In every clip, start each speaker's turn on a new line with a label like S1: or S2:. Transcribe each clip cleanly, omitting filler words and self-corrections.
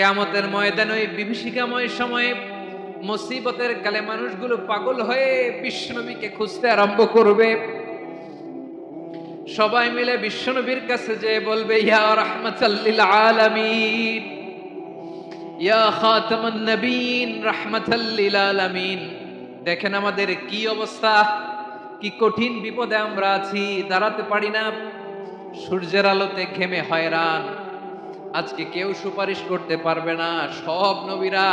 S1: কিয়ামতের ময়দানে ওই বিভীষিকাময় সময়ে মুসিবতের কালে মানুষগুলো পাগল হয়ে বিশ্বনবীকে খুঁজতে আরম্ভ করবে। সবাই মিলে বিশ্বনবীর কাছে যেয়ে বলবে, ইয়া রাহমাতাল লিল আলামিন, ইয়া খাতামান নবীন, রাহমাতাল লিল আলামিন। দেখেন আমাদের কি অবস্থা, কি কঠিন বিপদে আমরা আছি, দাঁড়াতে পারি না, সূর্যের আলোতে ঘেমে হয়রান। আজকে কেউ সুপারিশ করতে পারবে না। সব নবীরা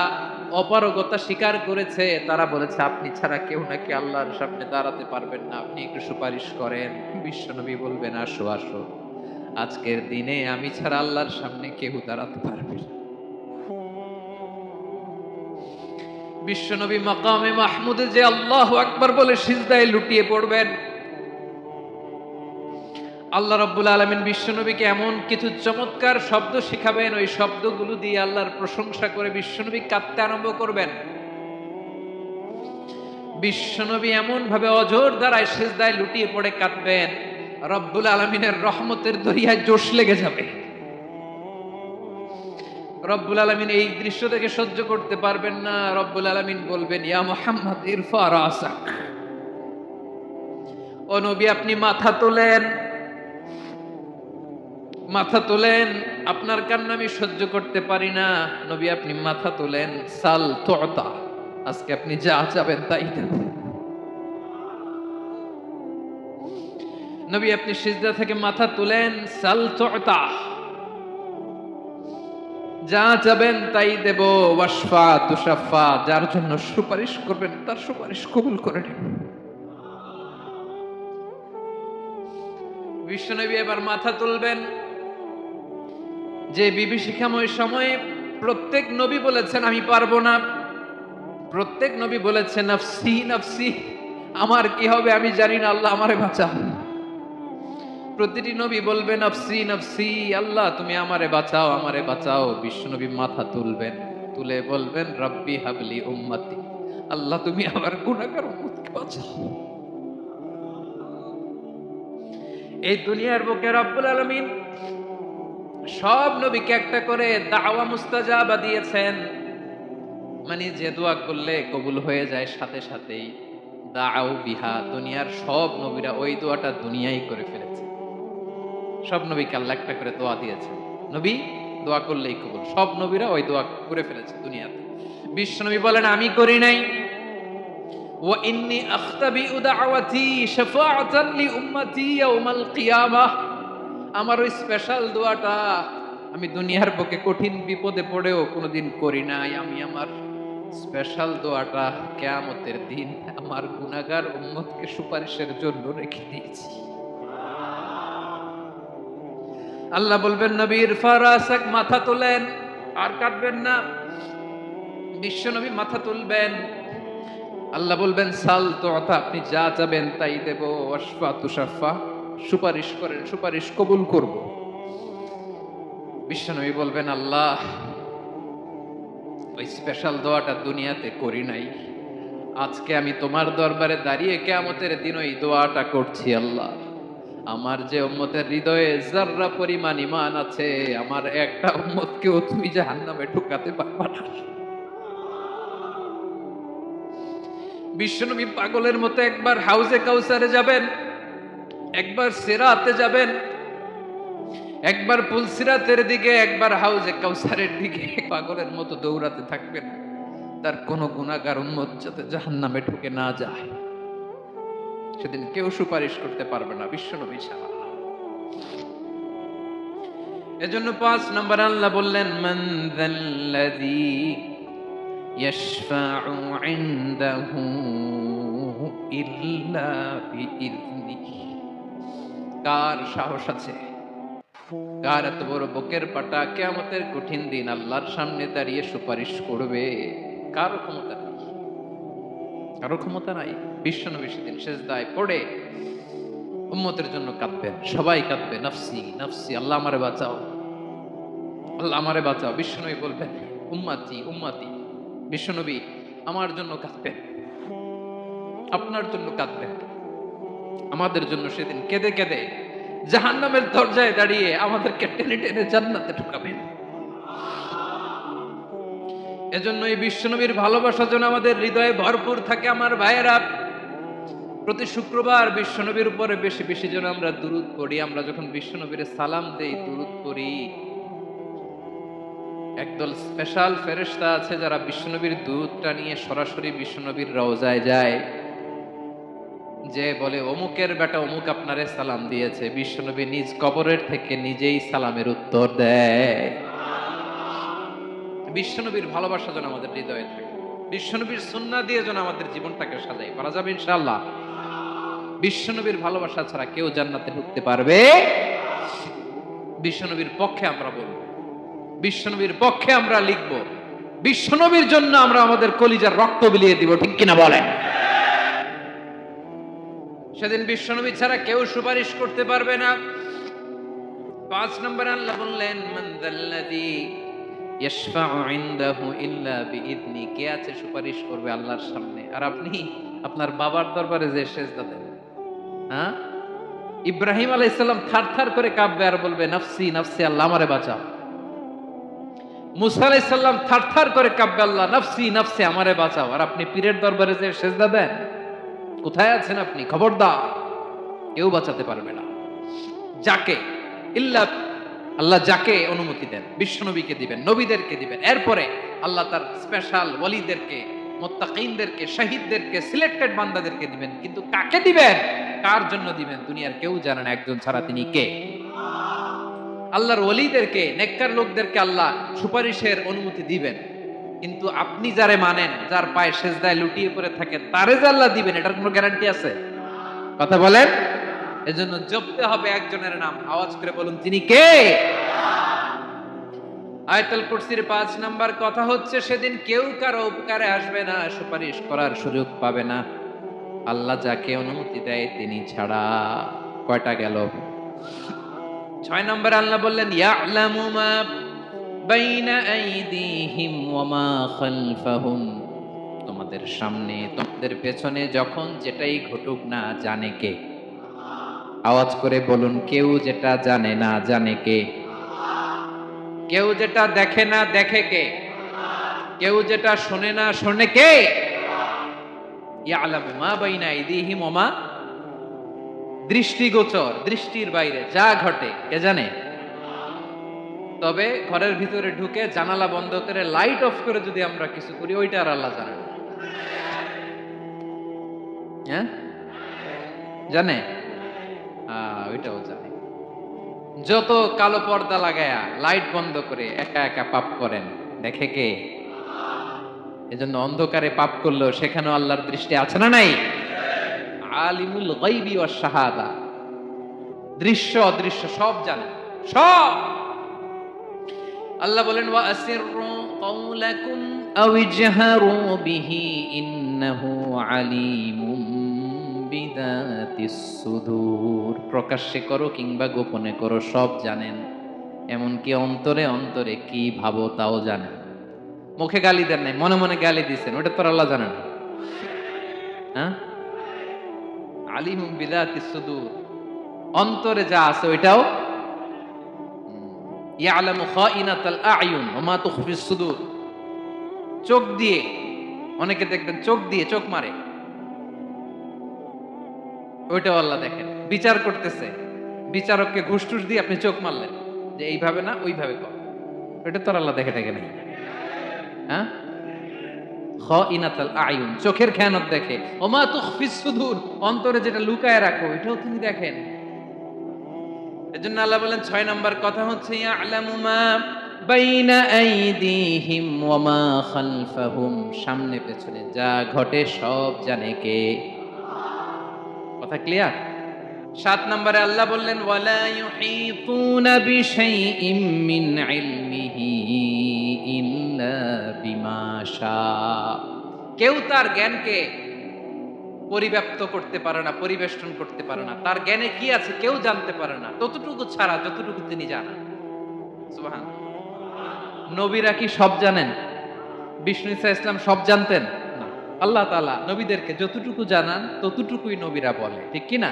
S1: অপারগতা স্বীকার করেছে, তারা বলেছে আপনি ছাড়া কেউ নাকি আল্লাহর সামনে দাঁড়াতে পারবেন না, আপনি একটু সুপারিশ করেন। বিশ্বনবী বলবেন, আসো আসো, আজকের দিনে আমি ছাড়া আল্লাহর সামনে কেউ দাঁড়াতে পারবে না। বিশ্বনবী মাকামে মাহমুদে যে আল্লাহু আকবার বলে সিজদায় লুটিয়ে পড়বেন। আল্লাহ রাব্বুল আলামিন বিশ্বনবীকে এমন কিছু চমৎকার শব্দ শেখাবেন, ওই শব্দগুলো দিয়ে আল্লাহর প্রশংসা করে বিশ্বনবী কাঁদতে আরম্ভ করবেন। বিশ্বনবী এমন ভাবে অজর দ্বারায় সিজদায় লুটিয়ে পড়ে কাঁদবেন, রব্বুল আলামিনের রহমতের দরিয়ায় জোশ লেগে যাবে। রব্বুল আলামিন এই দৃশ্য থেকে সহ্য করতে পারবেন না। রব্বুল আলামিন বলবেন, ইয়া মুহাম্মদ ইরফা রাসাক, ও নবী আপনি মাথা তোলেন, মাথা তোলেন, আপনার কান্না আমি সহ্য করতে পারি না। নবী আপনি মাথা তোলেন, সাল তুতা, আজকে আপনি যা চাবেন তাই দেব। নবী আপনি সিজদা থেকে মাথা তুলেন, সাল তুতা, যা চাবেন তাই দেব। ওয়াশফা তুশাফা, যার জন্য সুপারিশ করবেন তার সুপারিশ কবুল করে নেব। বিশ্বনবী এবার মাথা তুলবেন। যে বিভীষিকাময় সময়ে প্রত্যেক নবী বলেছেন আমি পারবো না, প্রত্যেক নবী বলেছেন নাফসি নাফসি, আমার কি হবে আমি জানি না, আল্লাহ আমারে বাঁচাও। প্রতিটি নবী বলবে নাফসি নাফসি, আল্লাহ তুমি আমারে বাঁচাও আমারে বাঁচাও। বিশ্বনবী মাথা তুলবেন, তুলে বলবেন রব্বি হাবলি উম্মতি, আল্লাহ তুমি আমার গুনাহগার উম্মতকে বাঁচাও। এই দুনিয়ার বুকে রব্বুল আলামিন সব নবীকে একটা করে দাওয়া মুস্তাজাবা দিয়েছেন, মানে যে দোয়া করলে কবুল হয়ে যায় সাথে সাথেই। দাও বিহা, দুনিয়ার সব নবীরা ওই দোয়াটা দুনিয়ায় করে ফেলেছে। সব নবীকে আল্লাহ একটা করে দোয়া দিয়েছে, নবী দোয়া করলেই কবুল। সব নবীরা ওই দোয়া করে ফেলেছে দুনিয়াতে। বিশ্বনবী বলেন আমি করি নাই। ওয়া ইন্নী আখতাবিউ দাওয়াতি শাফাআতান লি উম্মতি ইয়াউমাল কিয়ামাহ, আমার ওই স্পেশাল দোয়াটা আমি দুনিয়ার বুকে কঠিন বিপদে পড়েও কোনোদিন করি নাই। আমি আমার স্পেশাল দোয়াটা কিয়ামতের দিন আমার গুনাহগার উম্মতকে সুপারিশের জন্য রেখে দিয়েছি। আল্লাহ বলবেন নবী ইরফা রাসাক, মাথা তোলেন, আর কাটবেন না। বিশ্ব নবী মাথা তুলবেন, আল্লাহ বলবেন সাল তুতা, আপনি যা চাবেন তাই দেব। ওয়াশফা তুশাফা, সুপারিশ করেন সুপারিশ কবুল করব। বিশ্বনবী বলবেন আল্লাহ ওই স্পেশাল দোয়াটা দুনিয়াতে করি নাই, আজকে আমি তোমার দরবারে দাঁড়িয়ে কিয়ামতের দিন ওই দোয়াটা করছি। আল্লাহ আমার যে উম্মতের হৃদয়ে যাররা পরিমাণ ঈমান আছে, আমার একটা উম্মতকেও তুমি জাহান্নামে ঢুকাতে পারবা না। বিশ্বনবী পাগলের মতো একবার হাউজে কাউসারে যাবেন, একবার সিরাতে যাবেন, একবার পুলসিরাতের দিকে, একবার হাউজে কাউসারের দিকে পাগলের মতো দৌড়াতে থাকবেন। তার কোন গুনাহগার উম্মত যাতে জাহান্নামে ঢুকে না যায়, সেদিন কেউ সুপারিশ করতে পারবে না বিশ্বনবী ছাড়া। এজন্য 5 নম্বর আল্লাহ বললেন মান যাল্লাযী ইয়াশফাউ ইনদাহু ইল্লা বিইযনিহি, কার সাহস আছে, কার এত বড় বুকের পাটা কিয়ামতের কঠিন দিন আল্লাহর সামনে দাঁড়িয়ে সুপারিশ করবে? কারো ক্ষমতা নেই, কারো ক্ষমতা নাই। বিশ্বনবী সেদিন সিজদায় পড়ে উম্মতের জন্য কাঁদবেন, সবাই কাঁদবে নাফসি নাফসি, আল্লাহ আমারে বাঁচাও আল্লাহ আমারে বাঁচাও। বিশ্বনবী বলবেন উম্মতি উম্মতি, বিশ্বনবী আমার জন্য কাঁদবেন, আপনার জন্য কাঁদবেন, আমাদের জন্য সেদিন কেঁদে কেঁদে জাহান্নামের দরজায় দাঁড়িয়ে আমাদেরকে টেনে টেনে জান্নাতে ঢুকাবেন। এজন্য এই বিশ্বনবীর ভালোবাসা যেন আমাদের হৃদয়ে ভরপুর থাকে আমার ভাইয়েরা। প্রতি শুক্রবার বিশ্বনবীর উপরে বেশি বেশি যেন আমরা দুরূদ পড়ি। আমরা যখন বিশ্বনবীর সালাম দেই, দুরূদ পড়ি, একদল স্পেশাল ফেরেশতা আছে যারা বিশ্বনবীর দুরূদটা নিয়ে সরাসরি বিশ্বনবীর রওজায় যায়, যে বলে অমুকের বেটা অমুক আপনারে সালাম দিয়েছে। বিশ্বনবী নিজ কবরের থেকে নিজেই সালামের উত্তর দেয়। বিশ্বনবীর ভালোবাসা যেন আমাদের হৃদয়ে থাকে, বিশ্বনবীর সুন্নাহ দিয়ে যেন আমাদের জীবনটাকে সাজাই পারা যাবে ইনশাআল্লাহ। বিশ্বনবীর ভালোবাসা ছাড়া কেউ জান্নাতে ঢুকতে পারবে। বিশ্বনবীর পক্ষে আমরা বলবো, বিশ্বনবীর পক্ষে আমরা লিখব, বিশ্বনবীর জন্য আমরা আমাদের কলিজার রক্ত বিলিয়ে দিব, ঠিক কিনা বলেন? সেদিন বিশ্বনবী ছাড়া কেউ সুপারিশ করতে পারবে না। 5 নম্বর আল্লাহ বললেন, মান যাল্লাযী ইয়াশফাউ ইনদাহু ইল্লা বিইذনি, কে আছে সুপারিশ করবে আল্লাহর সামনে আর আপনি আপনার বাবার দরবারে যে সেজদা দেন? হ্যাঁ, ইব্রাহিম আলাইহিস সালাম থারথার করে কাঁপবে আর বলবে নাফসি নাফসি, আল্লাহ আমারে বাঁচাও। মুসা আলাইহিস সালাম থারথার করে কাঁপবে, আল্লাহ নাফসি নাফসি, আমারে বাঁচাও। আর আপনি পীরের দরবারে যে সেজদা দেন, কোথায় আছেন আপনি? খবরদার, কেউ বাঁচাতে পারবে না। যাকে ইল্লা আল্লাহ যাকে অনুমতি দেন, বিশ্বনবীকে দিবেন, নবীদেরকে দিবেন, এরপরে আল্লাহ তার স্পেশাল ওয়ালিদেরকে, মুত্তাকিনদেরকে, শহীদদেরকে, সিলেক্টেড বান্দাদেরকে দিবেন। কিন্তু কাকে দিবেন, কার জন্য দিবেন, দুনিয়ার কেউ জানে না একজন ছাড়া, তিনি কে? আল্লাহর ওয়ালিদেরকে, নেককার লোকদেরকে আল্লাহ সুপারিশের অনুমতি দিবেন, কিন্তু আপনি যারে মানেন, যার পায়ে সেজদায় লুটিয়ে পড়ে থাকেন, তারে যে আল্লাহ দিবেন, এটার কোনো গ্যারান্টি আছে? কথা বলেন। এজন্য জপতে হবে একজনের নাম, আওয়াজ করে বলুন, তিনি কে? আয়াতুল কুরসির 5 নাম্বার কথা হচ্ছে, সেদিন কেউ কারো উপকারে আসবে না, সুপারিশ করার সুযোগ পাবে না, আল্লাহ যাকে অনুমতি দেয় তিনি ছাড়া। কয়টা গেল? 6 নম্বরে আল্লাহ বললেন, ইয়ালামু মা বাইনা আইদিহিম ওয়া মা খালফাহুম, তোমাদের সামনে তোমাদের পেছনে যখন যেটাই ঘটুক না জানে কে? আওয়াজ করে বলুন, কেউ যেটা জানে না জানে কে? কেউ যেটা দেখে না দেখে কে? কেউ যেটা শোনে না শোনে কে? ইয়ালামু মা বাইনা আইদিহিম ওয়া মা, দৃষ্টিগোচর, দৃষ্টির বাইরে যা ঘটে কে জানে? তবে ঘরের ভিতরে ঢুকে জানালা বন্ধ করে লাইট অফ করে যদি আমরা কিছু করি, ওইটা আর আল্লাহ জানে না। হ্যাঁ, জানে? ওইটাও জানে। যত কালো পর্দা লাগায়া লাইট বন্ধ করে একা একা পাপ করেন, দেখে কে? এজন্য অন্ধকারে পাপ করলেও সেখানেও আল্লাহর দৃষ্টি আছে না নাই? আলিমুল গায়বি ওয়াশ শাহাদা, দৃশ্য অদৃশ্য সব জানেন, সব। আল্লাহ বলেন, ওয়া আসিররু কাওলাকুম আও ইজহারু বিহি ইন্নাহু আলিমুম বিযাতিস সুদূর, প্রকাশ্যে করো কিংবা গোপনে করো সব জানেন, এমনকি অন্তরে অন্তরে কি ভাবো তাও জানেন। মুখে গালি দেন নাই, মনে মনে গালি দিয়েছেন, ওটা তো আল্লাহ জানেন। হ্যাঁ, আলিমুম বিযাতিস সুদূর, অন্তরে যা আছে ওইটাও। ইয়ালামু খাইনাতাল আ'য়ুন ওয়া মা তুখফিস সুদূর, চোখ দিয়ে, অনেকে দেখবেন চোখ দিয়ে চোখ মারে, ওইটাও আল্লাহ দেখেন। বিচার করতেছে, বিচারককে ঘুষ টুস দিয়ে আপনি চোখ মারলেন যে এইভাবে না ওইভাবে কর, ওইটা তো আল্লাহ দেখে থাকে নাই। হ্যাঁ, খাইনাতাল আ'য়ুন, চোখের খেয়ানত দেখে, ওয়া মা তুখফিস সুদূর, অন্তরে যেটা লুকায় রাখো এটাও তিনি দেখেন। এজন্য আল্লাহ বলেন 6 নাম্বার কথা হচ্ছে, ইয়ালামু মা বাইনা আইদিহিম ওয়া মা খালফাহুম, সামনে পেছনে যা ঘটে সব জানে কে? কথা ক্লিয়ার? 7 নম্বরে আল্লাহ বললেন, ওয়ালা ইউহিতুনা বিশাইইম মিন ইলমিহি ইল্লা বিমা শা, কেউ তার জ্ঞানকে পরিব্যাপ্ত করতে পারে না, পরিবেষ্টন করতে পারে না। তার জ্ঞানে কি আছে কেউ জানতে পারে না, ততটুকু ছাড়া যতটুকু তিনি জানেন। সুবহানাল্লাহ। নবীরা কি সব জানেন? বিষ্ণু ঈসা ইসলাম সব জানতেন না। আল্লাহ তাআলা নবীদেরকে যতটুকু জানান ততটুকুই নবীরা বলে, ঠিক কি না?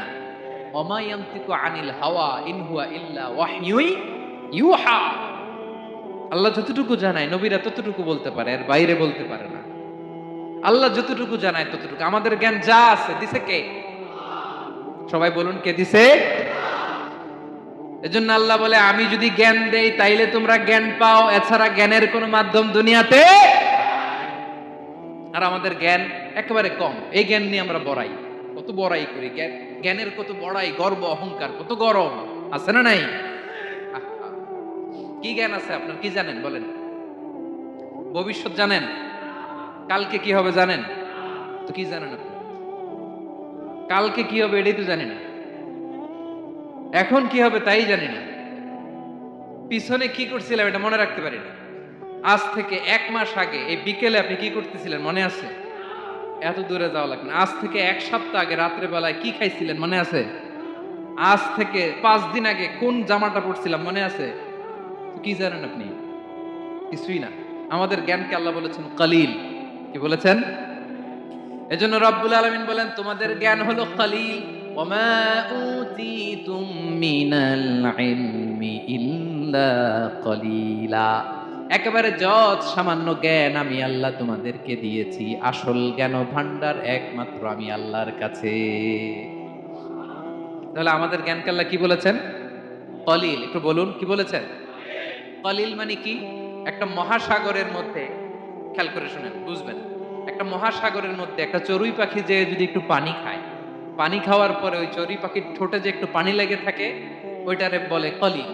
S1: ওমা ইয়ানতিকু আনিল হাওয়া ইন হুয়া ইল্লা ওয়াহয়ুন ইউহা, আল্লাহ যতটুকু জানায় নবীরা ততটুকু বলতে পারে, এর বাইরে বলতে পারে না। আল্লাহ যতটুকু জানায় ততটুকু। আমাদের জ্ঞান যা আছে দিছে কে? সবাই বলুন, কে দিছে? এজন্য আল্লাহ বলে, আমি যদি জ্ঞান দেই তাইলে তোমরা জ্ঞান পাও, এছাড়া জ্ঞানের কোনো মাধ্যম দুনিয়াতে। আর আমাদের জ্ঞান একেবারে কম, এই জ্ঞান নিয়ে আমরা বড়াই, কত বড়াই করি, জ্ঞানের কত বড়াই, গর্ব অহংকার, কত গরম আছে না নাই? আহা, কি জ্ঞান আছে আপনার? কি জানেন বলেন? ভবিষ্যৎ জানেন? কালকে কি হবে জানেন? তো কি জানেন আপনি? কালকে কি হবে এটাই তো জানি না, এখন কি হবে তাই জানি না, পিছনে কি করছিলাম এটা মনে রাখতে পারি না। আজ থেকে 1 মাস আগে এই বিকেলে আপনি কি করতেছিলেন মনে আছে? এত দূরে যাওয়া লাগবে না। আজ থেকে 1 সপ্তাহ আগে রাত্রে বেলায় কি খাইছিলেন মনে আছে? আজ থেকে 5 দিন আগে কোন জামাটা পরছিলাম মনে আছে? কি জানেন আপনি? কিছুই না। আমাদের জ্ঞানকে আল্লাহ বলেছেন কালিল। কি বলেছেন? এজন্য রব্বুল আলামিন বলেন, তোমাদের জ্ঞান হলো কালিল। ওয়ামা উতিতুম মিনাল ইলমি ইল্লা কালিলা। একেবারে যত সামান্য জ্ঞান আমি আল্লাহ তোমাদেরকে দিয়েছি, আসল জ্ঞান ভান্ডার একমাত্র আমি আল্লাহর কাছে। তাহলে আমাদের জ্ঞানকে আল্লাহ কি বলেছেন? কলিল। একটু বলুন, কি বলেছেন? কলিল মানে কি? একটা মহাসাগরের মধ্যে, খেয়াল করে শুনেন বুঝবেন, একটা মহাসাগরের মধ্যে একটা চড়ুই পাখি যে যদি একটু পানি খায়, পানি খাওয়ার পরে ওই চড়ুই পাখির ঠোঁটে যে একটু পানি লেগে থাকে, ওইটারে বলে কলিল।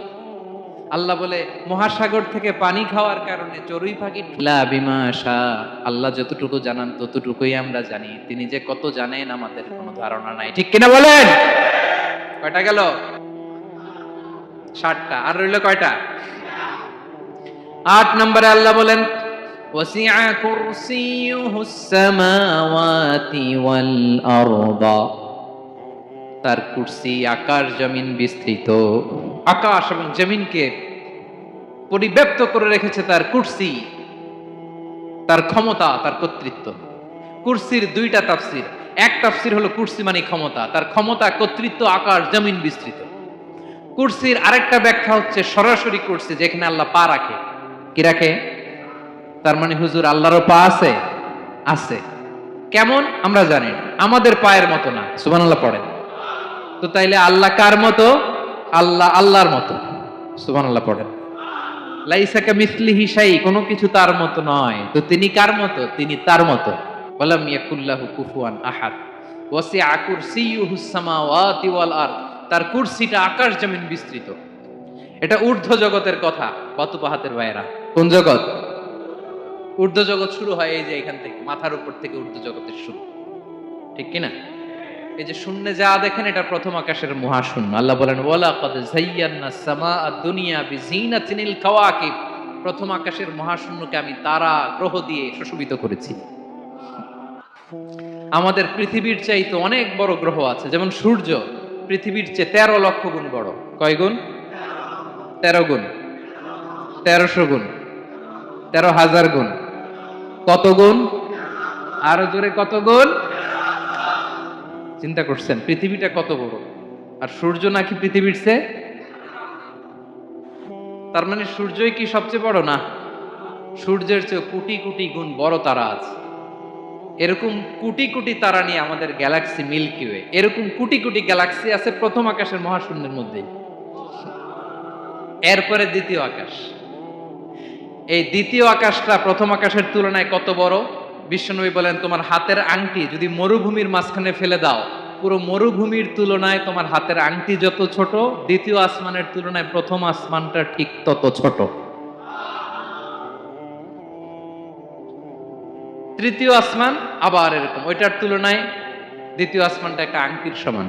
S1: আল্লাহ বলে, মহাসাগর থেকে পানি খাওয়ার কারণে চড়ুই পাখি বিমাশা, আল্লাহ যতটুকু জানান ততটুকুই আমরা জানি, তিনি যে কত জানেন আমাদের কোনো ধারণা নাই। ঠিক কিনা বলেন? কয়টা গেল? 7টা। আর রইল কয়টা? 8 নম্বরে আল্লাহ বলেন, ওয়াসিআ কুরসিয়ুহুস সামাওয়াতি ওয়াল আরদা, তার কুরসি আকাশ জমিন বিস্তৃত। আকাশ এবং জমিনকে পরিব্যাপ্ত করে রেখেছে তার কুরসি, তার ক্ষমতা, তার কর্তৃত্ব। কুরসির 2টা তাফসীর। এক তাফসীর হলো কুরসি মানে ক্ষমতা, তার ক্ষমতা, কর্তৃত্ব, আকাশ জমিন বিস্তৃত। কুরসির আরেকটা ব্যাখ্যা হচ্ছে সরাসরি কুরসি, যেখানে আল্লাহ পা রাখে। কি রাখে? তার মানে হুজুর আল্লাহরও পা আছে? আছে। কেমন আমরা জানি না, আমাদের পায়ের মতো না। সুবহানাল্লাহ পড়েন। তো তাইলে আল্লাহ কার মতো? আল্লাহ আল্লাহর মতো। সুবহানাল্লাহ পড়েন। লাইসা কামিসলিহি শাই, কোনো কিছু তার মতো নয়। তো তিনি কার মতো? তিনি তার মতো। ওয়ালাম ইয়াকুল্লাহু কুফুয়ান আহাদ। ওয়াসিআ কুরসিয়ুহুস সামাওয়াতি ওয়াল আরদ, তার কুরসিটা আকাশ জমিন বিস্তৃত। এটা ঊর্ধ্ব জগতের কথা। কত পাহাতের ভাইয়েরা, কোন জগৎ? ঊর্ধ্ব জগৎ শুরু হয় এই যে এখান থেকে, মাথার উপর থেকে ঊর্ধ্ব জগতের শুরু। ঠিক কিনা? এই যে শূন্যে যা দেখেন এটা প্রথম আকাশের মহাশূন্য। আল্লাহ বলেন, ওয়ালাকাদ যায়্যানাস সামাআদ দুনিয়া বিজিনাতিনিল কাওয়াকিব, প্রথম আকাশের মহাশূন্যকে আমি তারা গ্রহ দিয়ে সুশোভিত করেছি। আমাদের পৃথিবীর চাইতে অনেক বড় গ্রহ আছে, যেমন সূর্য পৃথিবীর চেয়ে 13 লক্ষ গুণ বড়। কয় গুণ? 13 গুণ, 1300 গুণ, 13,000 গুণ। কত গুণ? আরো জোরে কত গুণ? চিন্তা করছেন পৃথিবীটা কত বড়, আর সূর্য নাকি পৃথিবীর চেয়ে? তার মানে সূর্যই কি সবচেয়ে বড়? না, সূর্যের চেয়ে কোটি কোটি গুণ বড় তারা আছে। এরকম কোটি কোটি তারা নিয়ে আমাদের গ্যালাক্সি মিল্কি ওয়ে, এরকম কোটি কোটি গ্যালাক্সি আছে প্রথম আকাশের মহাশূন্যের মধ্যে। এরপরে দ্বিতীয় আকাশ। এই দ্বিতীয় আকাশটা প্রথম আকাশের তুলনায় কত বড়? বিশ্বনবী বলেন, তোমার হাতের আংটি যদি মরুভূমির মাঝখানে ফেলে দাও, পুরো মরুভূমির তুলনায় তোমার হাতের আংটি যত ছোট, দ্বিতীয় আসমানের তুলনায় প্রথম আসমানটা ঠিক তত ছোট। তৃতীয় আসমান আবার এরকম, ওইটার তুলনায় দ্বিতীয় আসমানটা একটা আংটির সমান।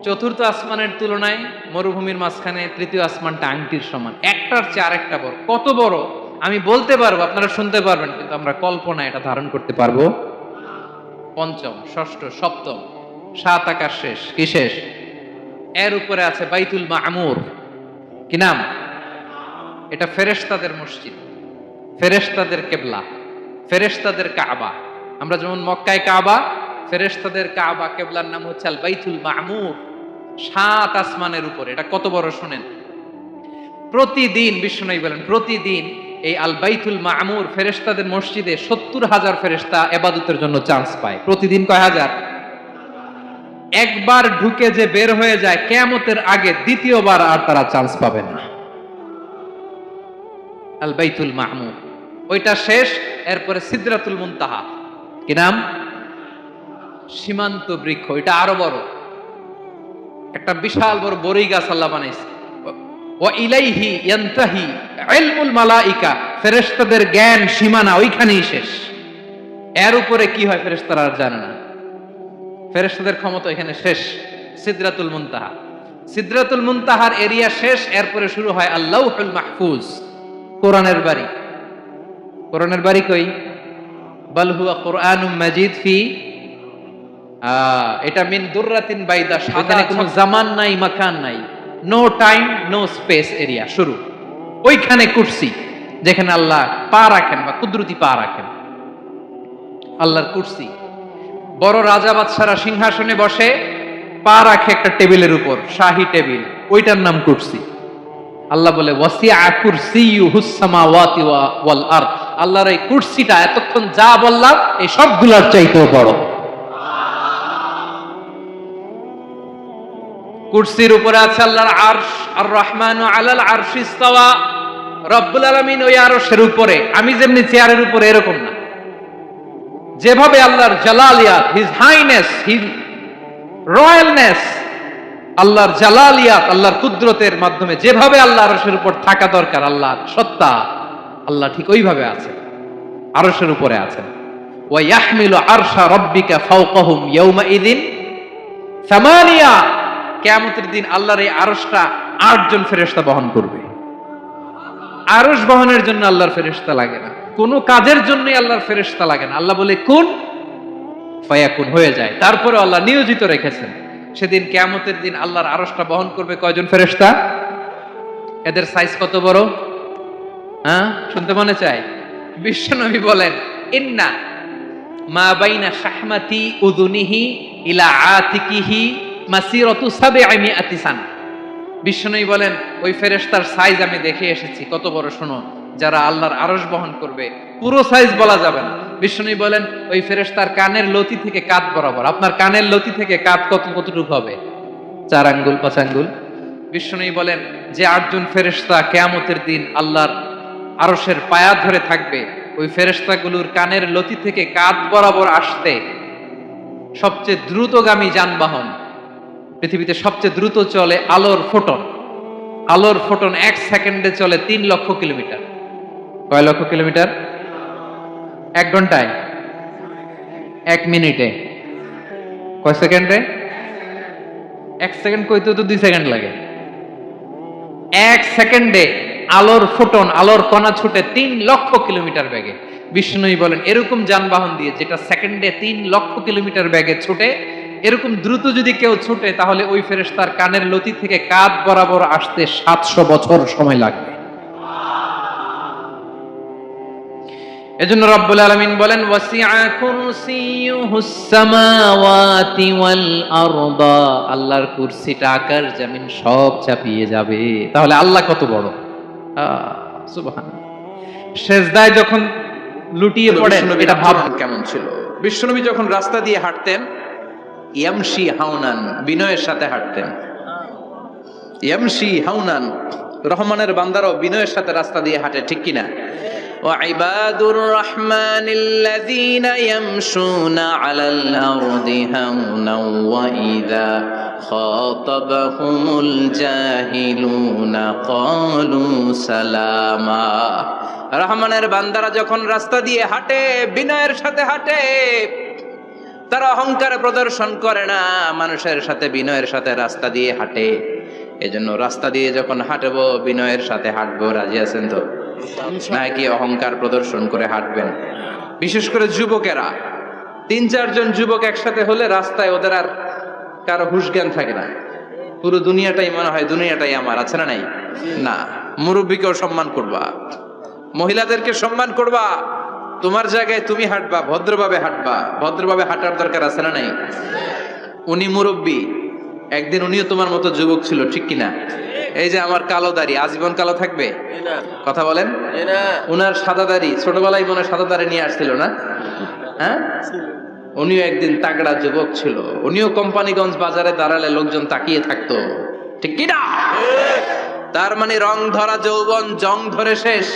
S1: চতুর্থ আসমানের তুলনায় মরুভূমির মাঝখানে তৃতীয় আসমানটা আংটির সমান। একটার চেয়ে আরেকটা বড়। কত বড় আমি বলতে পারবো, আপনারা শুনতে পারবেন, কিন্তু আমরা কল্পনা এটা ধারণ করতে পারবো? পঞ্চম, ষষ্ঠ, সপ্তম, 7 আকাশ শেষ। কি শেষ? এর উপরে আছে বাইতুল মামুর। কি নাম? এটা ফেরেশতাদের মসজিদ, ফেরেশতাদের কিবলা, ফেরেশতাদের কাবা। আমরা যেমন মক্কায় কাবা, ফেরেশতাদের কাবা কিবলার নাম হচ্ছে আল বাইতুল মামুর। 7 আসমানের উপরে। এটা কত বড় শুনেন, প্রতিদিন বিশ্বনবী বলেন প্রতিদিন এই আল বাইতুল মামুর ফেরেশতাদের মসজিদে 70,000 ফেরেশতা ইবাদতের জন্য চান্স পায়। প্রতিদিন কয় হাজার? একবার ঢুকে যে বের হয়ে যায় কিয়ামতের আগে দ্বিতীয়বার আর তারা চান্স পাবে না। আল বাইতুল মামুর ওইটা শেষ, এরপরে সিদরাতুল মুনতাহা, কি নাম? সীমান্ত বৃক্ষ। এটা আরো বড়, একটা বিশাল বড় বড়ই গাছ আল্লাহ বানাইছে। ওয়া ইলাইহি ইয়ানতাহি ইলমুল মালাইকা, ফেরেশতাদের জ্ঞান সীমানা ওইখানেই শেষ। এর উপরে কি হয় ফেরেশতারা আর জানে না। ফেরেশতাদের ক্ষমতা এখানে শেষ। সিদরাতুল মুনতাহা, সিদরাতুল মুনতাহার এরিয়া শেষ, এরপরে শুরু হয় আল্লাহুল মাহফুজ, কোরআনের বাড়ি। কোরআনের বাড়ি কই? বাল হুয়া কুরআনুম মাজিদ ফি, এটা মিন দুররাতিন বাইদা, সেখানে কোনো জামান নাই, মাকান নাই, no time no space area শুরু। ওইখানে কুরসি, যেখানে আল্লাহ পা রাখেন বা কুদরতি পা রাখেন, আল্লাহর কুরসি। বড় রাজা বাদশারা সিংহাসনে বসে পা রাখে একটা টেবিলের উপর, শাহী টেবিল, ওইটার নাম কুরসি। আল্লাহ বলে ওয়াসিআ কুরসিয়ুহুস সামাওয়াতি ওয়াল আরদ, আল্লাহর এই কুরসিটা এতক্ষণ যা বললাম এই সবগুলোর চাইতেও বড়। কুরসির উপরে আছে আল্লাহর আরশ, আর রহমানু আলাল আরশি ইস্তাওয়া, রব্বুল আলামিন ওই আরশের উপরে। আমি যেমনি চেয়ারের উপরে এরকম না, যেভাবে আল্লাহর জালালিয়াত, হিজ হাইনেস, হিজ রয়্যালনেস, আল্লাহর জালালিয়াত, আল্লাহর কুদরতের মাধ্যমে যেভাবে আল্লাহ আরশের উপর থাকা দরকার, আল্লাহর সত্তা, আল্লাহ ঠিক ওইভাবে আছেন, আরশের উপরে আছেন। ওয়া ইয়াহমিলু আরশা রাব্বিকা ফাওকাহুম ইয়াওমাইযিন সামানিয়া, কিয়ামতের দিন আল্লাহর এই আরশটা 8 জন ফেরেশতা বহন করবে। আরশ বহনের জন্য আল্লাহর ফেরেশতা লাগে না, কোনো কাজের জন্যই আল্লাহর ফেরেশতা লাগে না। আল্লাহ বলে কুন ফায়াকুন, হয়ে যায়। তারপরে আল্লাহ নিয়োজিত রেখেছেন। সেদিন কিয়ামতের দিন আল্লাহর আরশটা বহন করবে কয়জন ফেরেশতা? এদের সাইজ কত বড়? শুনতে মনে চায়? বিশ্বনবী বলেন ইন্না মা বাইনা শাহমাতি উযুনিহি ইলা আতিকিহি মাসিরাতু 700 সানা। বিশ্বনবী বলেন ওই ফেরেশতার সাইজ আমি দেখে এসেছি কত বড়, শোনো, যারা আল্লাহর আরশ বহন করবে পুরো সাইজ বলা যাবে না। বিশ্বনবী বলেন ওই ফেরেশতার কানের লতি থেকে কাঁধ বরাবর। আপনার কানের লতি থেকে কাঁধ কতটুকু হবে? 4 আঙ্গুল 5 আঙ্গুল। বিশ্বনবী বলেন যে 8 জন ফেরেশতা কিয়ামতের দিন আল্লাহর আরশের পায়া ধরে থাকবে, ওই ফেরেশতাগুলোর কানের লতি থেকে কাঁধ বরাবর আসতে সবচেয়ে দ্রুতগামী যানবাহন, পৃথিবীতে সবচেয়ে দ্রুত চলে আলোর ফোটন। আলোর ফোটন 1 সেকেন্ডে চলে 3 লক্ষ কিলোমিটার। কয় লক্ষ কিলোমিটার? 1 ঘন্টায়? 1 মিনিটে? কয় সেকেন্ডে? 1 সেকেন্ড কইতেও তো 2 সেকেন্ড লাগে। 1 সেকেন্ডে আলোর ফোটন, আলোর কণা ছুটে 3 লক্ষ কিলোমিটার বেগে। বিষ্ণুই বলেন এরকম যানবাহন দিয়ে যেটা সেকেন্ডে 3 লক্ষ কিলোমিটার বেগে ছুটে, এরকম দ্রুত যদি কেউ ছুটে তাহলে ওই ফেরেশতার কানের লতি থেকে কাঁধ বরাবর আসতে 700 বছর সময় লাগবে। এজন্য রব্বুল আলামিন বলেন ওয়াসিআ কুরসিয়ুহুস সামাওয়াতি ওয়াল আরদা, আল্লাহর কুরসিটা আকাশ জমিন সব চাপিয়ে যাবে। তাহলে আল্লাহ কত বড়! সুবহানাল্লাহ। সেজদায় যখন লুটিয়ে পড়েন এটা ভাবুন কেমন ছিল। বিশ্বনবী যখন রাস্তা দিয়ে হাঁটতেন ইয়ামশি হাওনান, বিনয়ের সাথে হাঁটতেন। ইয়ামশি হাওনান, রহমানের বান্দারাও বিনয়ের সাথে রাস্তা দিয়ে হাঁটে, ঠিক কিনা? وعباد الرحمن الذين يمشون على الأرض هونا وإذا خاطبهم الجاهلون قالوا سلاما। রহমানের বান্দারা যখন রাস্তা দিয়ে হাঁটে, বিনয়ের সাথে হাঁটে, তারা অহংকার প্রদর্শন করে না, মানুষের সাথে বিনয়ের সাথে রাস্তা দিয়ে হাঁটে। এজন্য রাস্তা দিয়ে যখন হাঁটবো বিনয়ের সাথে হাঁটবো। রাজি আছেন তো? নাকি অহংকার প্রদর্শন করে হাঁটবেন? বিশেষ করে যুবকেরা, 3-4 জন যুবক একসাথে হলে রাস্তায় ওদের আর কারো হুঁশ জ্ঞান থাকে না। পুরো দুনিয়াটাই মনে হয় দুনিয়াটাই আমার, আছে না নাই? না, মুরব্বীকেও সম্মান করবা, মহিলাদেরকে সম্মান করবা, তোমার জায়গায় তুমি হাঁটবা, ভদ্রভাবে হাঁটবা। ভদ্রভাবে হাঁটার দরকার আছে না নাই? উনি মুরব্বী, একদিন উনিও তোমার মতো যুবক ছিল, ঠিক কিনা? এই যে আমার কালো দাড়ি আজীবন কালো থাকবে? কথা বলেন। উনার সাদা দাড়ি ছোটবেলায় মনে হয় সাদা দাড়ি নিয়ে আসছিল না? হ্যাঁ, উনিও একদিন তাগড়া যুবক ছিল। উনিও কোম্পানিগঞ্জ বাজারে দাঁড়ালে লোকজন তাকিয়ে থাকতো, ঠিক কি না? তার মানে রং ধরা যৌবন জং ধরে শেষ।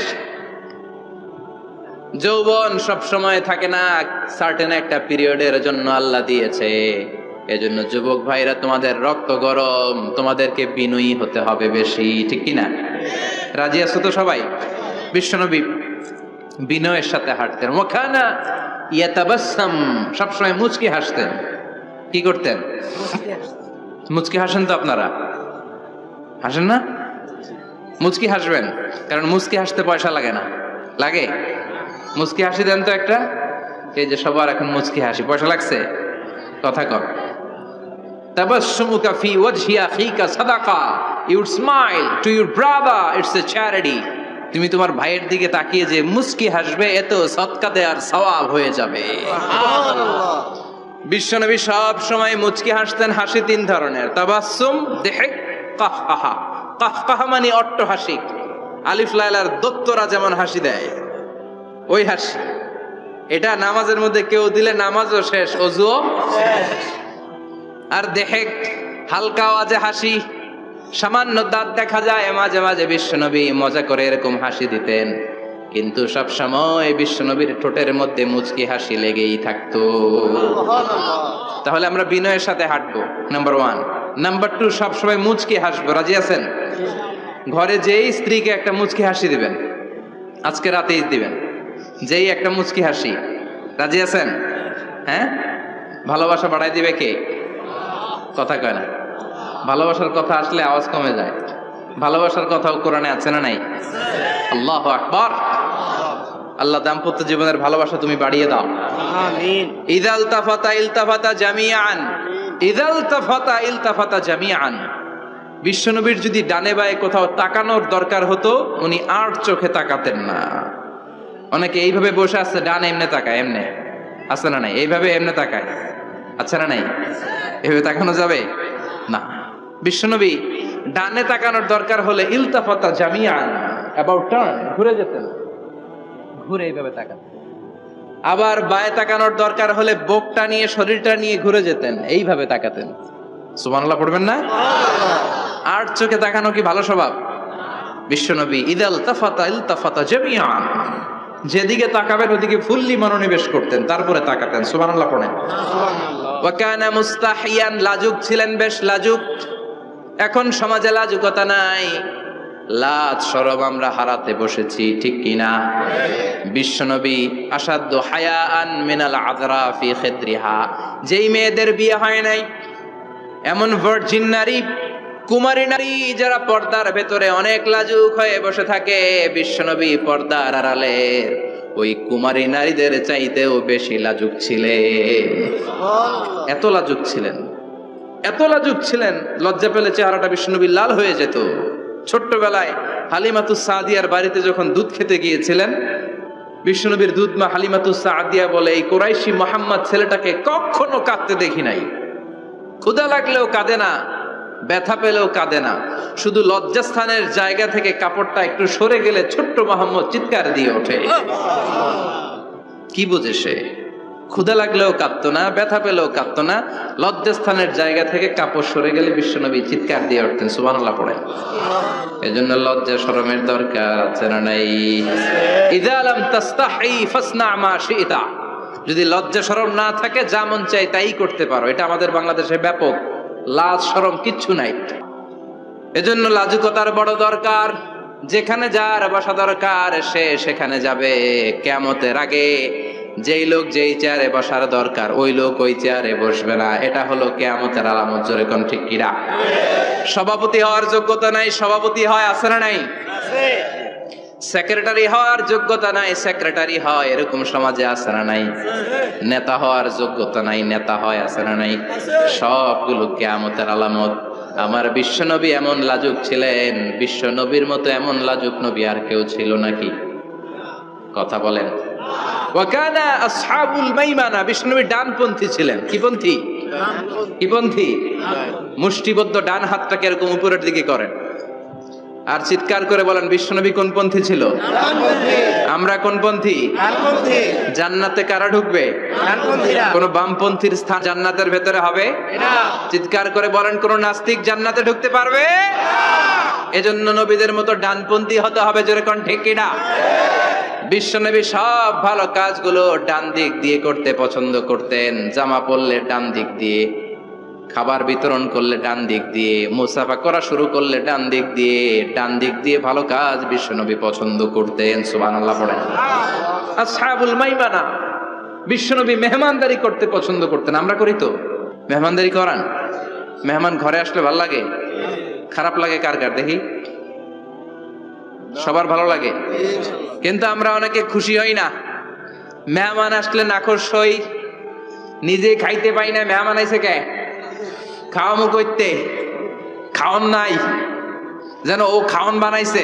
S1: যৌবন সব সময় থাকে না, সার্টেন একটা পিরিয়ডের জন্য আল্লাহ দিয়েছে। এজন্য যুবক ভাইরা, তোমাদের রক্ত গরম, তোমাদেরকে বিনয়ী হতে হবে বেশি, ঠিক কি না? রাজি আছো তো সবাই? বিশ্বনবী বিনয়ের সাথে হাঁটতেন। ওয়াকানা ইয়াতাবাসসাম, সবসময় মুচকি হাসতেন। কি করতেন? মুচকি হাসেন তো আপনারা? হাসেন না? মুচকি হাসবেন, কারণ মুচকি হাসতে পয়সা লাগে না। লাগে? মুচকি হাসি দেন তো একটা। এই যে সবার এখন মুচকি হাসি, পয়সা লাগছে? কথা কর। তাবাসসুমুকা ফি ওয়াজহি আখিকা সাদাকা, you smile to your brother, it's a charity. তুমি তোমার ভাইয়ের দিকে তাকিয়ে যে মুচকি হাসবে, এত সদকা দেওয়ার সওয়াব হয়ে যাবে। সুবহানাল্লাহ। বিশ্বনবী সব সময় মুচকি হাসতেন। হাসি তিন ধরনের: তাবাসসুম, দিহক, কাহকাহা। কাহকাহা মানে অট্টহাসি, আলিফ লাইলার দত্তরা যেমন হাসি দেয় ওই হাসি। এটা নামাজের মধ্যে কেউ দিলে নামাজও শেষ, ওযুও শেষ। আর দেহেক, হালকা আওয়াজে হাসি, সামান্য দাঁত দেখা যায় মাঝে মাঝে। বিশ্বনবী মজা করে এরকম হাসি দিতেন, কিন্তু সব সময় বিশ্বনবীর ঠোঁটের মধ্যে মুচকি হাসি লেগেই থাকতো। তাহলে আমরা বিনয়ের সাথে হাঁটবো, নাম্বার 1। নাম্বার 2, সব সময় মুচকি হাসবো। রাজি আছেন? ঘরে যেই স্ত্রীকে একটা মুচকি হাসি দিবেন, আজকে রাতেই দিবেন, যেই একটা মুচকি হাসি। রাজি আছেন? হ্যাঁ, ভালোবাসা বাড়াই দিবে কে? কথা কয় না। ভালোবাসার কথা আসলে আওয়াজ কমে যায়। ভালোবাসার কথাও কোরআনে আছে না নাই? আল্লাহু আকবার। আল্লাহ দাম্পত্য জীবনের ভালোবাসা তুমি বাড়িয়ে দাও, আমিন। ইযাল তাফাতা ইলতাফাতা জামিআন, ইযাল তাফাতা ইলতাফাতা জামিআন। বিশ্বনবীর যদি ডানে বায়ে কোথাও তাকানোর দরকার হতো, উনি আর চোখে তাকাতেন না। অনেকে এইভাবে বসে আছে, ডানে এমনে তাকায়, এমনে আছে না নাই? এইভাবে এমনে তাকায়, আচ্ছা না নাই? এভাবে তাকানো যাবে না। বিশ্বনবী ডানে তাকানোর দরকার হলে ইলতাফাতা জামিআন, অ্যাবাউট টার্ন, ঘুরে যেতেন, ঘুরে এইভাবে তাকাতেন। আবার বায়ে তাকানোর দরকার হলে বুকটা নিয়ে, শরীরটা নিয়ে ঘুরে যেতেন, এইভাবে তাকাতেন। সুবহানাল্লাহ পড়বেন না? আর চোখে তাকানো কি ভালো স্বভাব? বিশ্বনবী ইদাল তাফাতা ইলতাফাতা জামিআন, যেদিকে তাকাবেন ওদিকে ফুললি মনোনিবেশ করতেন, তারপরে তাকাতেন। সুবহানাল্লাহ পড়েন। ওয়া কানা মুস্তাহিয়ান, লাজুক ছিলেন, বেশ লাজুক। এখন সমাজে লাজুকতা নাই, লাজ শরম আমরা হারাতে বসেছি, ঠিক কিনা? বিশ্বনবী আসাদ্দু হায়াআন মিনাল আযরা ফি খিদ্রিহা, যেই মেয়েদের বিয়ে হয় নাই, এমন ভার্জিন নারী, কুমারী নারী যারা পর্দার ভেতরে অনেক লাজুক হয়ে বসে থাকে, বিশ্বনবী পর্দার আড়ালে ওই কুমারী নারীদের চাইতেও বেশি লাজুক ছিলেন। এত লাজুক ছিলেন, এত লাজুক ছিলেন, লজ্জা পেলে চেহারাটা বিশ্বনবী লাল হয়ে যেত। ছোট্টবেলায় হালিমাতুস সাদিয়ার বাড়িতে যখন দুধ খেতে গিয়েছিলেন, বিশ্বনবীর দুধ মা হালিমাতুস সাদিয়া বলে, এই কুরাইশি মুহাম্মদ ছেলেটাকে কখনো কাঁদতে দেখি নাই। ক্ষুধা লাগলেও কাঁদে না, ব্যথা পেলেও কাঁদে না, শুধু লজ্জাস্থানের জায়গা থেকে কাপড়টা একটু সরে গেলে ছোট্ট মুহাম্মদ চিৎকার দিয়ে ওঠে। কি বুঝে সে? ক্ষুধা লাগলেও কাঁদতো না, ব্যথা পেলেও কাঁদতো না, লজ্জাস্থানের জায়গা থেকে কাপড় সরে গেলে বিশ্বনবী চিৎকার দিয়ে উঠতেন। সুবহানাল্লাহ পড়েন। এজন্য লজ্জা শরমের দরকার আছে না নাই? ইযা লাম তাস্তাহি ফাসনা মা শি'তা, যদি লজ্জা শরম না থাকে, যা মন চাই তাই করতে পারো। এটা আমাদের বাংলাদেশে ব্যাপক, লাজ শরম কিচ্ছু নাই। এজন্য লাজুকতার বড় দরকার। যেখানে যার বসা দরকার সে সেখানে যাবে। কিয়ামতের আগে যেই লোক যেই চেয়ারে বসার দরকার ওই লোক ওই চেয়ারে বসবে না। এটা হলো কিয়ামতের আলামত। জোরে কোন ঠিক কিনা? সভাপতি হওয়ার যোগ্যতা নাই, সভাপতি হয়, আছে না নাই? আছে। সেক্রেটারি হওয়ার যোগ্যতা নাই, সেক্রেটারি হয়, এরকম সমাজে আছে না নাই? নেতা হওয়ার যোগ্যতা নাই, নেতা হয়, আছে না নাই? সবগুলো কিয়ামতের আলামত। আমার বিশ্বনবী এমন লাজুক ছিলেন, বিশ্বনবীর মতো এমন লাজুক নবী আর কেউ ছিল নাকি? কথা বলেন। ওয়াকানা আসহাবুল মাইমানা, বিশ্বনবী ডানপন্থী ছিলেন। কি পন্থী? কি পন্থী? মুষ্টিবদ্ধ ডান হাতটাকে এরকম উপরের দিকে করেন, আর চিৎকার করে বলেন বিশ্বনবী কোন পন্থী ছিল? আমরা কোন পন্থী? জান্নাতে কারা ঢুকবে? কোন বামপন্থীর স্থান জান্নাতের ভেতরে হবে? চিৎকার করে বলেন কোন নাস্তিক জান্নাতে ঢুকতে পারবে? এজন্য নবীদের মতো ডানপন্থী হতে হবে, জোরে কোন ঠিক কিনা? বিশ্বনবী সব ভালো কাজগুলো ডান দিক দিয়ে করতে পছন্দ করতেন। জামা পরলে ডান দিক দিয়ে, খাবার বিতরণ করলে ডান দিক দিয়ে, মুসাফা করা শুরু করলে ডান দিক দিয়ে, ডান দিক দিয়ে ভালো কাজ বিশ্বনবী পছন্দ করতেন। সুবহানাল্লাহ পড়েন। আসহাবুল মাইমানা, বিশ্বনবী মেহমানদারি করতে পছন্দ করতেন। আমরা করি তো? মেহমানদারি করান? মেহমান ঘরে আসলে ভালো লাগে? খারাপ লাগে কার কার দেখি? সবার ভালো লাগে, কিন্তু আমরা অনেকে খুশি হই না। মেহমান আসলে নাখোশ হই, নিজে খাইতে পাই না। মেহমান আইছে কে? খাওয়ামু কইতে, খাওন নাই, যেন ও খাওন বানাইছে।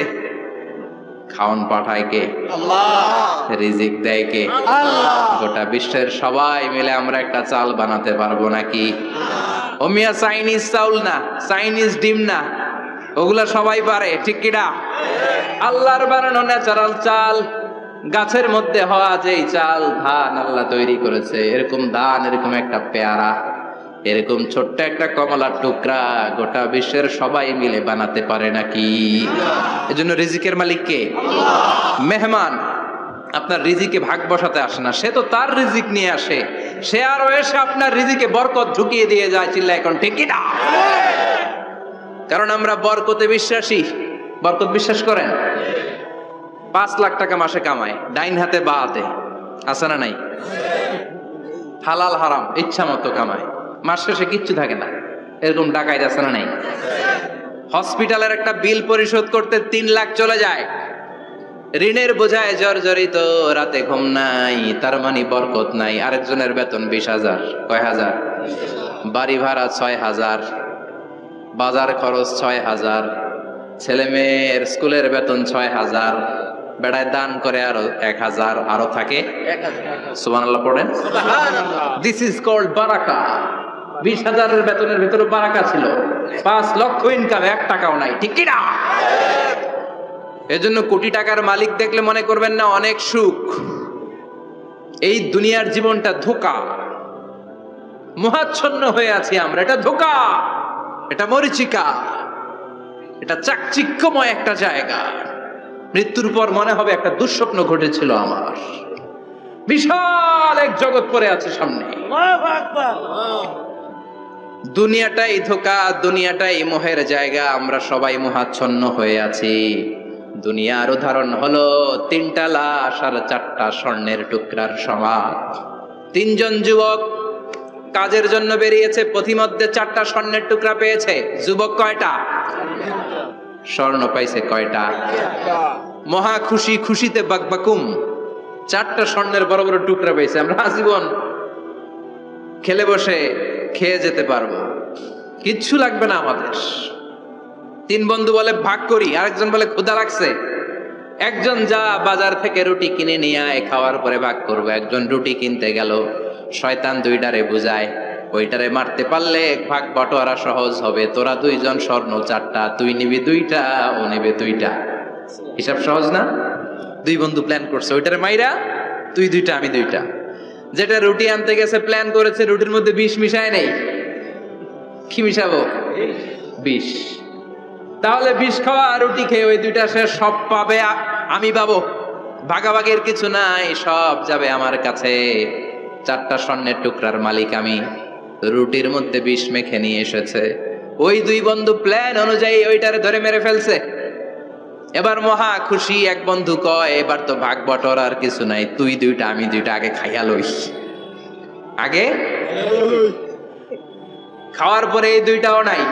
S1: খাওন পাঠায় কে? আল্লাহ। রিজিক দেয় কে? আল্লাহ। গোটা বিশ্বের সবাই মিলে আমরা একটা চাল বানাতে পারবো নাকি? ও মিয়া চাইনিজ চাউল না, চাইনিজ ডিম না, ওগুলা সবাই পারে, ঠিক কিনা? আল্লাহর বানানো ন্যাচারাল চাল, গাছের মধ্যে হওয়া যেই চাল, ধান আল্লাহ তৈরি করেছে, এরকম ধান, এরকম একটা পেয়ারা, এরকম ছোট্ট একটা কমলার টুকরা গোটা বিশ্বের সবাই মিলে বানাতে পারে নাকি? এজন্য রিজিকের মালিক কে? মেহমান আপনার রিজিকে ভাগ বসাতে আসে না, সে তো তার রিজিক নিয়ে আসে, সে আরো এসে আপনার রিজিকে বরকত ঢুকিয়ে দিয়ে যায়। চিল্লা এখন ঠিক কিনা? কারণ আমরা বরকতে বিশ্বাসী। বরকত বিশ্বাস করেন? 5 লাখ টাকা মাসে কামায়, ডাইন হাতে বা হাতে, আছে না নাই? হালাল হারাম ইচ্ছা মতো কামায়, মাস শেষে কিচ্ছু থাকে না, এরকম ডাকাইত আছে না নাই? হসপিটালের একটা বিল পরিশোধ করতে 3 লাখ চলে যায়, ঋণের বোঝায় জর্জরিত, রাতে ঘুম নাই, তার মানে বরকত নাই। আরেকজনের বেতন 20,000, কয় হাজার? বাড়ি ভাড়া 6,000, বাজার খরচ 6,000, ছেলে মেয়ের স্কুলের বেতন 6,000, বেড়ায় দান করে আরো 1,000, আরো থাকে। সুবহানাল্লাহ পড়েন। দিস ইজ কল্ড বারাকা। 20,000-এর বেতনের ভেতরে বারাকা ছিল। 5 লক্ষ ইনকাম, 1 টাকাও নাই, ঠিক কি না? এজন্য কোটি টাকার মালিক দেখলে মনে করবেন না অনেক সুখ। এই দুনিয়ার জীবনটা ধোঁকা, মোহাচ্ছন্ন হয়ে আছি আমরা। এটা ধোঁকা, এটা মরিচিকা, এটা চাকচিক্যময় একটা জায়গা। মৃত্যুর পর মনে হবে একটা দুঃস্বপ্ন ঘটেছিল আমার, বিশাল এক জগৎ পড়ে আছে সামনে। দুনিয়াটাই ধোঁকা, দুনিয়াটাই মোহের জায়গা। আমরা সবাই মোহাচ্ছন্ন হয়ে আছি। দুনিয়ার উদাহরণ হলো 3টা লাশ আর 4টা স্বর্ণের টুকরার সমান। 3 জন যুবক কাজের জন্য বেরিয়েছে, পথিমধ্যে 4টা স্বর্ণের টুকরা পেয়েছে। যুবক কয়টা? স্বর্ণ পাইছে কয়টা? মহা খুশি, খুশিতে বাকবাকুম। 4টা স্বর্ণের বড় বড় টুকরা পেয়েছে। আমরা আজীবন খেলে বসে খেয়ে যেতে পারবো, কিচ্ছু লাগবে না আমাদের। 3 বন্ধু বলে ভাগ করি, আরেকজন বলে ক্ষুধা লাগছে। একজন যা বাজার থেকে রুটি কিনে নিয়ে আয়, খাওয়ার পরে ভাগ করবো। একজন রুটি কিনতে গেল, শয়তান 2টারে বুঝায়, ওইটারে মারতে পারলে ভাগ বটোয়ারা সহজ হবে। তোরা 2 জন স্বর্ণ 4টা, তুই নিবি 2টা, ও নেবে 2টা। হিসাব সহজ না? 2 বন্ধু প্ল্যান করছে, ওইটারে মাইরা তুই 2টা, আমি 2টা। যেটা রুটি আনতে গেছে প্ল্যান করেছে, রুটির মধ্যে বিষ মিশায় নেই। কি মিশাবো? বিষ। তাহলে বিষ খাওয়া রুটি খেয়ে ওই 2টা সে সব পাবে, আমি পাবো। ভাগাভাগির কিছু নাই, সব যাবে আমার কাছে। 4টা স্বর্ণের টুকরার মালিক আমি। রুটির মধ্যে বিষ মেখে নিয়ে এসেছে। ওই 2 বন্ধু প্ল্যান অনুযায়ী ওইটারে ধরে মেরে ফেলছে। এবার মহা খুশি। এক বন্ধু কয়, এবার তো ভাগ বটরা আর কিছু নাই, তুই 2টা, আমি 2টা, আগে খাইয়া লই। আগে খাওয়ার পরে এই 2টাও নাই।